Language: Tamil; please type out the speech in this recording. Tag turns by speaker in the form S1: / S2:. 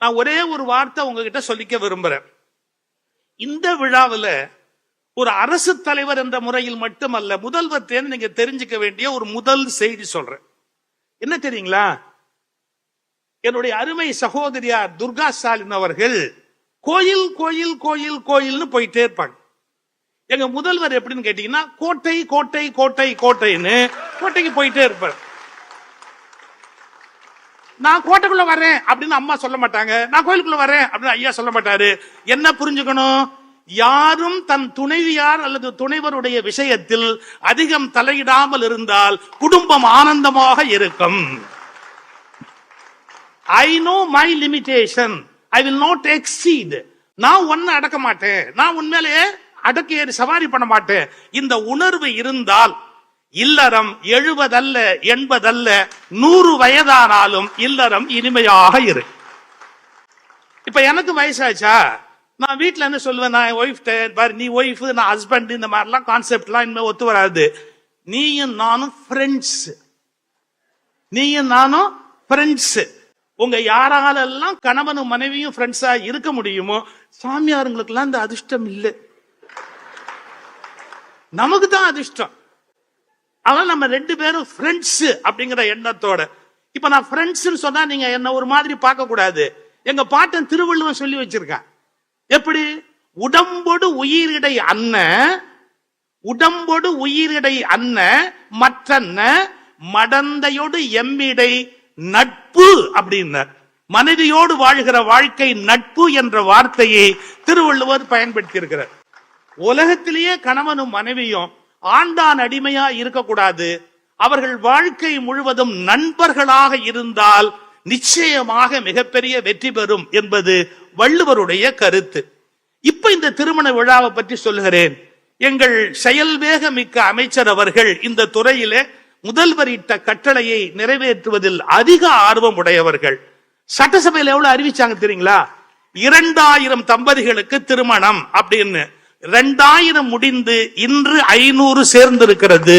S1: நான் ஒரே ஒரு வார்த்தை உங்ககிட்ட சொல்லிக்க விரும்புறேன். இந்த விழாவில் ஒரு அரசு தலைவர் என்ற முறையில் மட்டுமல்ல, முதல்வர் நீங்க தெரிஞ்சுக்க வேண்டிய ஒரு முதல் செய்தி சொல்றேன். என்ன தெரியுங்களா? என்னுடைய அருமை சகோதரியார் துர்கா ஸ்டாலின் அவர்கள் கோயில் கோயில் கோயில் கோயில்னு போயிட்டே இருப்பாங்க. எங்க முதல்வர் எப்படின்னு கேட்டீங்கன்னா கோட்டை கோட்டை கோட்டை கோட்டைன்னு கோட்டைக்கு போயிட்டே இருப்பார். நான் கோட்டைக்குள்ள வரேன் அப்படின்னு அம்மா சொல்ல மாட்டாங்க, நான் கோயிலுக்குள்ள வரேன் அப்படின்னு ஐயா சொல்ல மாட்டாரு. என்ன புரிஞ்சுக்கணும்? யாரும் தன் துணைவியார் அல்லது துணைவருடைய விஷயத்தில் அதிகம் தலையிடாமல் இருந்தால் குடும்பம் ஆனந்தமாக இருக்கும். I know my limitation. I will not exceed. நான் ஒன்னு அடக்க மாட்டேன், நான் உண்மையிலேயே அடக்கி ஏறி சவாரி பண்ண மாட்டேன். இந்த உணர்வு இருந்தால் இல்லறம் 70 அல்ல 80 அல்ல 100 வயதானாலும் இல்லறம் இனிமையாக இருக்கு. இப்ப எனக்கு வயசாச்சா, நான் வீட்டுல என்ன சொல்லுவேன்? நான் ஒய்ஃப் பாரு, நீ ஒய்ஃப் நான் ஹஸ்பண்ட், இந்த மாதிரிலாம் கான்செப்ட்லாம் இனிமே ஒத்து வராது. நீயும் நானும் ஃப்ரெண்ட்ஸ், நீயும் நானும் ஃப்ரெண்ட்ஸ். உங்க யாராலெல்லாம் கணவனும் மனைவியும் ஃப்ரெண்ட்ஸா இருக்க முடியுமோ, சாமியாருங்களுக்கு எல்லாம் இந்த அதிர்ஷ்டம் இல்லை, நமக்கு தான் அதிர்ஷ்டம். ஆனா நம்ம 2 பேரும் ஃப்ரெண்ட்ஸ் அப்படிங்கிற எண்ணத்தோட. இப்ப நான் ஃப்ரெண்ட்ஸ் சொன்னா நீங்க என்ன ஒரு மாதிரி பார்க்க கூடாது. எங்க பாட்டன் திருவள்ளுவன் சொல்லி வச்சிருக்கான். எப்படி? உடம்போடு உயிரிடை அன்ன, உடம்போடு உயிரிடை அன்ன மற்றன்ன மடந்தையோடு எம்மிடை நட்பு அப்படின்னார். மனைவியோடு வாழ்கிற வாழ்க்கை நட்பு என்ற வார்த்தையை திருவள்ளுவர் பயன்படுத்தி இருக்கிறார். உலகத்திலேயே கணவனும் மனைவியும் ஆண்டான் அடிமையா இருக்கக்கூடாது. அவர்கள் வாழ்க்கை முழுவதும் நண்பர்களாக இருந்தால் நிச்சயமாக மிகப்பெரிய வெற்றி பெறும் என்பது வள்ளுவருடைய கருத்து. இப்ப இந்த திருமண விழாவை பற்றி சொல்லுகிறேன். எங்கள் செயல்வேக மிக்க அமைச்சர் அவர்கள் இந்த துறையிலே முதல்வர் இட்ட கட்டளையை நிறைவேற்றுவதில் அதிக ஆர்வம் உடையவர்கள். சட்டசபையில் எவ்வளவு அறிவிச்சாங்க தெரியுங்களா? 2000 தம்பதிகளுக்கு திருமணம் அப்படின்னு. 2000 முடிந்து இன்று 500 சேர்ந்திருக்கிறது.